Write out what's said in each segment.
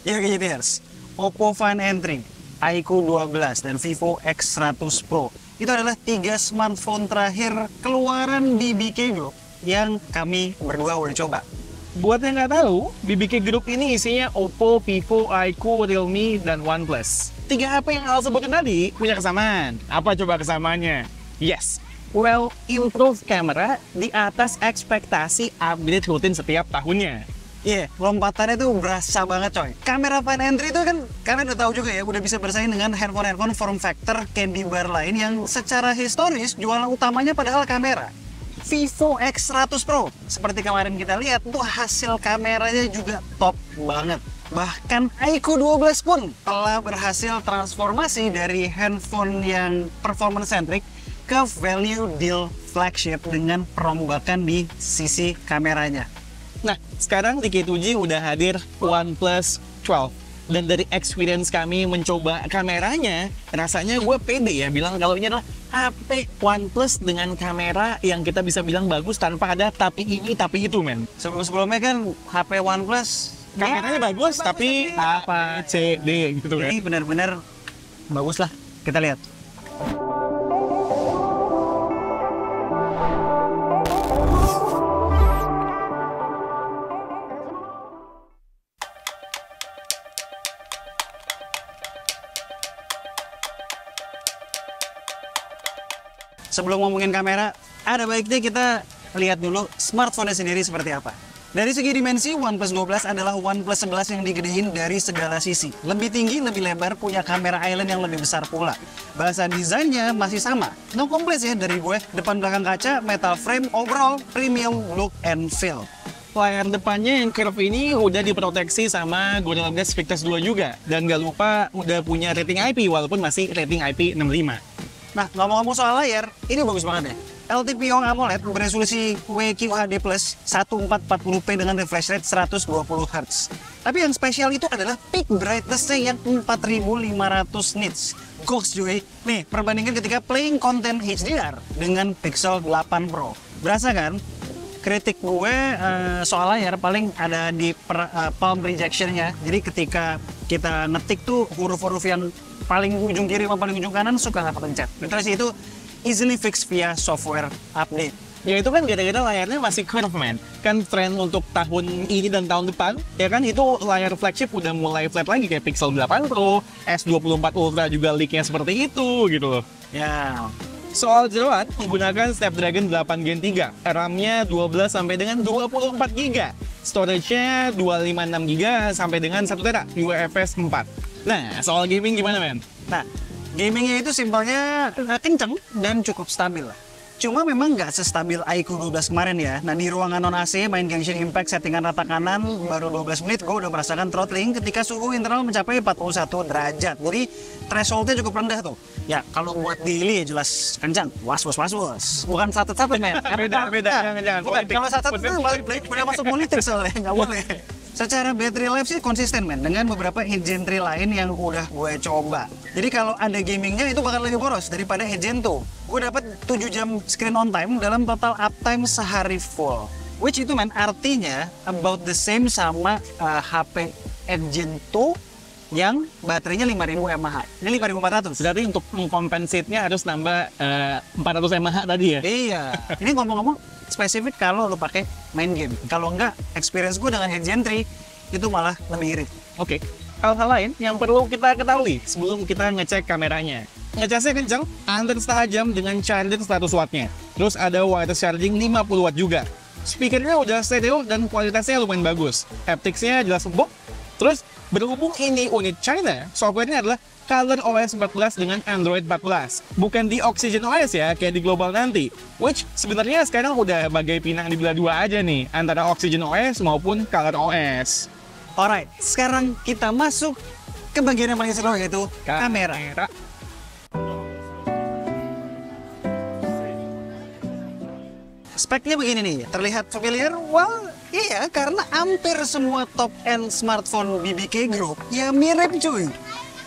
Ya gamers, Oppo Find N3, iQOO 12, dan Vivo X100 Pro. Itu adalah 3 smartphone terakhir keluaran BBK Group yang kami berdua udah coba. Buat yang nggak tahu, BBK Group ini isinya Oppo, Vivo, iQOO, Realme, dan OnePlus. 3 HP yang Al sebutin tadi punya kesamaan. Apa coba kesamaannya? Yes, well, improve camera di atas ekspektasi upgrade rutin setiap tahunnya. Iya, lompatannya tuh berasa banget coy. Kamera Find N3 itu kan kalian udah tahu juga ya, udah bisa bersaing dengan handphone form factor candy bar lain yang secara historis jualan utamanya padahal kamera. Vivo X100 Pro, seperti kemarin kita lihat, tuh hasil kameranya juga top banget. Bahkan iQOO 12 pun telah berhasil transformasi dari handphone yang performance-centric ke value deal flagship dengan perombakan di sisi kameranya. Nah, sekarang di K2G udah hadir OnePlus 12. Dan dari experience kami mencoba kameranya, rasanya gue pede ya bilang kalau ini adalah HP OnePlus dengan kamera yang kita bisa bilang bagus tanpa ada tapi ini, tapi itu, men. Sebelum-sebelumnya kan HP OnePlus Kameranya bagus, tapi apa, C, D gitu kan. ini benar-benar bagus lah. Kita lihat. Sebelum ngomongin kamera, ada baiknya kita lihat dulu smartphone-nya sendiri seperti apa. Dari segi dimensi, OnePlus 12 adalah OnePlus 11 yang digedein dari segala sisi. Lebih tinggi, lebih lebar, punya kamera island yang lebih besar pula. Bahasa desainnya masih sama. No complaints ya dari gue. Depan belakang kaca, metal frame, overall premium look and feel. Layar depannya yang curve ini udah diproteksi sama Gorilla Glass Victus 2 juga. Dan gak lupa udah punya rating IP walaupun masih rating IP65. Nah, ngomong-ngomong soal layar, ini bagus banget ya. LTPO AMOLED beresolusi QHD+ 1440p dengan refresh rate 120Hz. Tapi yang spesial itu adalah peak brightness-nya yang 4500 nits. Goks cuy. Nih, perbandingan ketika playing content HDR dengan Pixel 8 Pro. Berasa kan? Kritik gue soal layar paling ada di palm projection-nya. Jadi ketika kita ngetik tuh huruf-huruf yang paling ujung kiri sama paling ujung kanan suka nggak kepencet. Terus itu easily fix via software update. Ya itu kan gara-gara layarnya masih curve, man. Kan tren untuk tahun ini dan tahun depan, ya kan itu layar flagship udah mulai flat lagi kayak Pixel 8 Pro, S24 Ultra juga leak-nya seperti itu gitu loh. Ya, Soal jerawat, menggunakan Snapdragon 8 Gen 3, RAM-nya 12 sampai dengan 24 GB, storage-nya 256 GB sampai dengan 1 TB, UFS 4. Nah, soal gaming gimana, men? nah gamingnya itu simpelnya kenceng dan cukup stabil lah. Cuma memang nggak sestabil iQOO 12 kemarin ya. Nah di ruangan non AC main Genshin Impact settingan rata kanan baru 12 menit gue udah merasakan throttling ketika suhu internal mencapai 41 derajat. Jadi thresholdnya cukup rendah tuh. Ya kalau buat daily ya jelas kencang. Was. Bukan satu-satu men. Beda. Jangan. Bukan, kalau satu-satu itu balik udah masuk politik soalnya nggak boleh. Secara battery life sih konsisten men dengan beberapa heat Gen 3 lain yang udah gue coba. Jadi kalau ada gamingnya itu bakal lebih boros daripada heat Gen 2. Gue dapat 7 jam screen on time dalam total uptime sehari full. Which itu men artinya about the same sama HP heat Gen 2 yang baterainya 5000 mAh. Ini 5400. Berarti untuk mengkompensatnya harus nambah 400 mAh tadi ya? Iya. Ini ngomong-ngomong spesifik kalau lo pakai main game. Kalau enggak, experience gue dengan head Gen 3 itu malah lebih irit. Oke. Hal-hal lain yang perlu kita ketahui sebelum kita ngecek kameranya. Ngecasnya kencang, hampir setengah jam dengan charger 100 wattnya. Terus ada wireless charging 50 watt juga. Speakernya udah stereo dan kualitasnya lumayan bagus. Hapticsnya jelas empuk. Terus berhubung ini unit China, softwarenya adalah ColorOS 14 dengan Android 14. Bukan di Oxygen OS ya, kayak di global nanti. Which sebenarnya sekarang udah bagai pinang di belah dua aja nih, antara Oxygen OS maupun ColorOS. Alright, sekarang kita masuk ke bagian yang paling seru yaitu kamera. Speknya begini nih, terlihat familiar? Well, iya, karena hampir semua top-end smartphone BBK Group ya mirip cuy.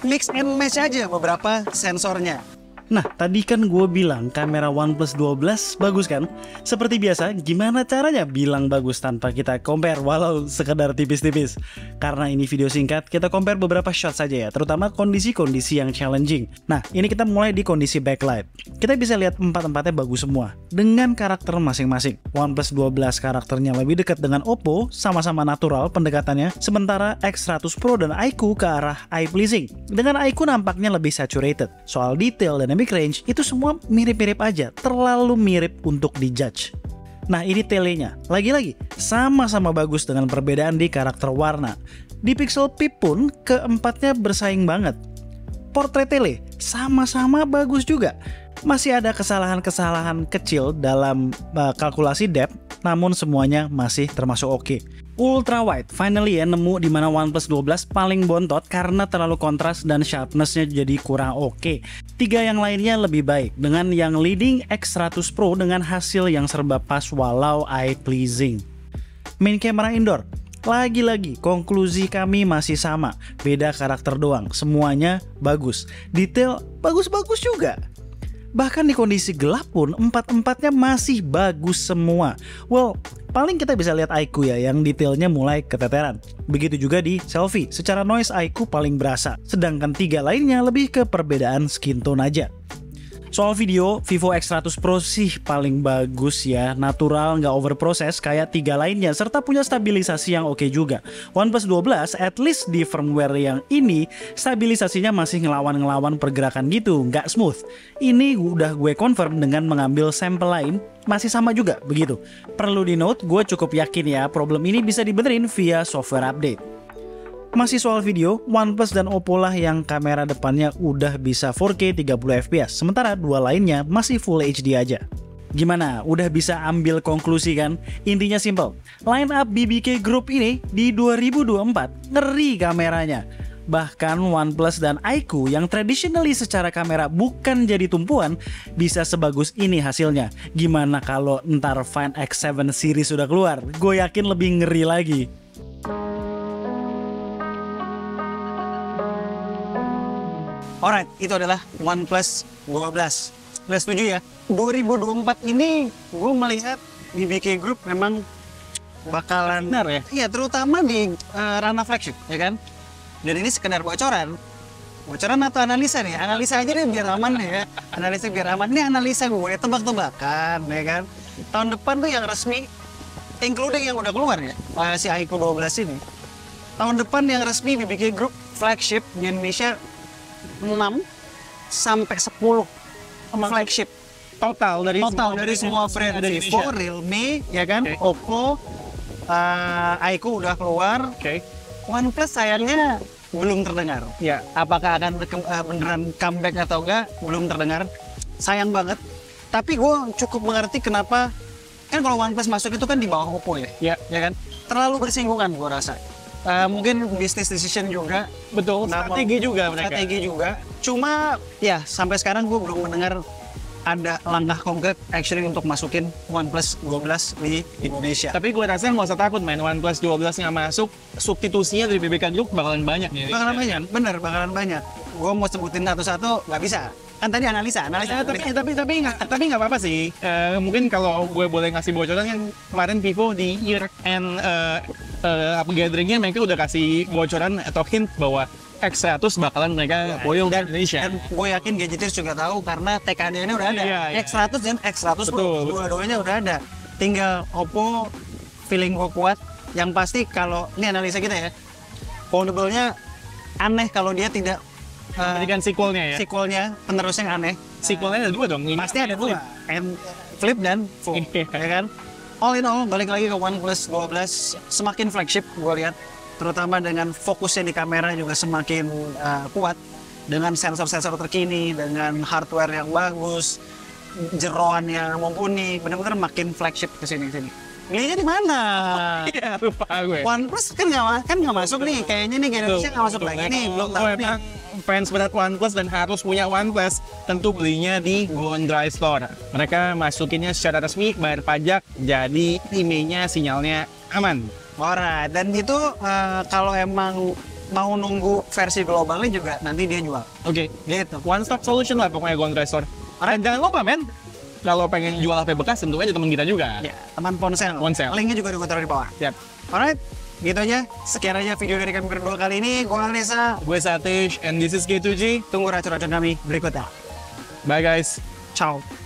Mix and match aja beberapa sensornya. Nah, tadi kan gue bilang kamera OnePlus 12 bagus kan? Seperti biasa, gimana caranya bilang bagus tanpa kita compare walau sekedar tipis-tipis? Karena ini video singkat, kita compare beberapa shot saja ya, terutama kondisi-kondisi yang challenging. Nah, ini kita mulai di kondisi backlight. Kita bisa lihat empat-empatnya bagus semua, dengan karakter masing-masing. OnePlus 12 karakternya lebih dekat dengan Oppo, sama-sama natural pendekatannya, sementara X100 Pro dan iQOO ke arah eye pleasing. Dengan iQOO nampaknya lebih saturated. Soal detail dan dynamic range itu semua mirip-mirip aja, terlalu mirip untuk dijudge. Nah, ini telenya. Lagi-lagi, sama-sama bagus dengan perbedaan di karakter warna. Di Pixel Peep pun keempatnya bersaing banget. Portrait tele sama-sama bagus juga. Masih ada kesalahan-kesalahan kecil dalam kalkulasi depth, namun semuanya masih termasuk oke. Ultra wide, finally ya nemu di mana OnePlus 12 paling bontot karena terlalu kontras dan sharpness-nya jadi kurang oke. Tiga yang lainnya lebih baik, dengan yang leading X100 Pro dengan hasil yang serba pas walau eye pleasing. Main camera indoor, lagi-lagi konklusi kami masih sama, beda karakter doang, semuanya bagus. Detail bagus-bagus juga. Bahkan di kondisi gelap pun empat-empatnya masih bagus semua. Well, paling kita bisa lihat iQOO ya yang detailnya mulai keteteran. Begitu juga di selfie, secara noise iQOO paling berasa. Sedangkan tiga lainnya lebih ke perbedaan skin tone aja. Soal video, Vivo X100 Pro sih paling bagus ya, natural, nggak overprocess kayak tiga lainnya, serta punya stabilisasi yang oke juga. OnePlus 12, at least di firmware yang ini, stabilisasinya masih ngelawan-ngelawan pergerakan gitu, nggak smooth. Ini udah gue confirm dengan mengambil sampel lain, masih sama juga begitu. Perlu di note, gue cukup yakin ya, problem ini bisa dibenerin via software update. Masih soal video, OnePlus dan Oppo lah yang kamera depannya udah bisa 4K 30 fps, sementara dua lainnya masih Full HD aja. Gimana? Udah bisa ambil konklusi kan? Intinya simple, line up BBK Group ini di 2024 ngeri kameranya. Bahkan OnePlus dan iQOO yang traditionally secara kamera bukan jadi tumpuan bisa sebagus ini hasilnya. Gimana kalau ntar Find X7 series sudah keluar? Gue yakin lebih ngeri lagi. Alright, itu adalah OnePlus 12. Udah setuju ya? 2024 ini gue melihat BBK Group memang bakalan Benar ya? Iya, terutama di ranah flagship, ya kan? Dan ini sekedar bocoran. Bocoran atau analisa nih? Analisa aja deh biar aman ya. Analisa biar aman. Ini analisa gue, tebak-tebakan, ya kan? Tahun depan tuh yang resmi, including yang udah keluar ya, si iQOO 12 ini. Tahun depan yang resmi BBK Group flagship di Indonesia 6 sampai 10 flagship Total dari semua brand, dari Vivo, Realme, ya kan, Okay. Oppo, iQOO udah keluar. Oke. OnePlus sayangnya belum terdengar. Ya. Apakah akan beneran comeback atau enggak, belum terdengar. Sayang banget. Tapi gue cukup mengerti kenapa, kan kalau OnePlus masuk itu kan di bawah Oppo ya, Ya. ya kan? Terlalu bersinggungan gue rasa. Mungkin business decision juga. Betul. Strategi juga mereka. Strategi juga. Cuma ya sampai sekarang gue belum mendengar ada langkah konkret actually untuk masukin OnePlus 12 di Indonesia. Tapi gue rasa nggak usah takut main OnePlus 12 nggak masuk, substitusinya dari BBK Group bakalan banyak nih. Bakalan banyak, bener bakalan banyak. Gue mau sebutin satu-satu nggak bisa. Kan tadi analisa. Tapi nggak apa-apa sih. Mungkin kalau gue boleh ngasih bocoran kan kemarin Vivo di year end gatheringnya mereka udah kasih bocoran atau hint bahwa X100 bakalan mereka boyong dari Indonesia. Dan gue yakin Gadgeters juga tahu karena TKD-nya udah ada. Iya, iya. X100 dan X100 Pro, Betul. dua-duanya udah ada. Tinggal Oppo, feeling gue kuat. Yang pasti kalau ini analisa kita ya, foldable-nya aneh kalau dia tidak Berikan sequelnya ya. sequelnya, penerusnya yang aneh. Sequelnya ada dua dong. Pasti ada dua, flip dan full, Iya. ya kan? All in all, balik lagi ke OnePlus 12, semakin flagship gue lihat, terutama dengan fokusnya di kamera juga semakin kuat, dengan sensor-sensor terkini, dengan hardware yang bagus, jeroan yang mumpuni, benar-benar makin flagship ke sini-sini. Belinya di mana? Iya, lupa gue. OnePlus kan nggak masuk nih, kayaknya nih ke Indonesia nggak masuk lagi nih, belum tahu nih. Emang fans berat OnePlus dan harus punya OnePlus, tentu belinya di Gondry Store. Mereka masukinnya secara resmi, bayar pajak, jadi emailnya sinyalnya aman. Alright, dan itu kalau emang mau nunggu versi globalnya juga nanti dia jual. Oke, Gitu. one stop solution lah pokoknya Gondra Store. Dan jangan lupa men, kalau pengen jual HP bekas tentu aja teman kita juga. Ya, teman ponsel. Ponsel. Linknya juga udah gue taruh di bawah. Siap. Alright, gitu aja. Sekian aja video dari kami berdua kali ini. Gue Alisa. Gue Satish and this is K2G. Tunggu racun-racun kami berikutnya. Bye guys. Ciao.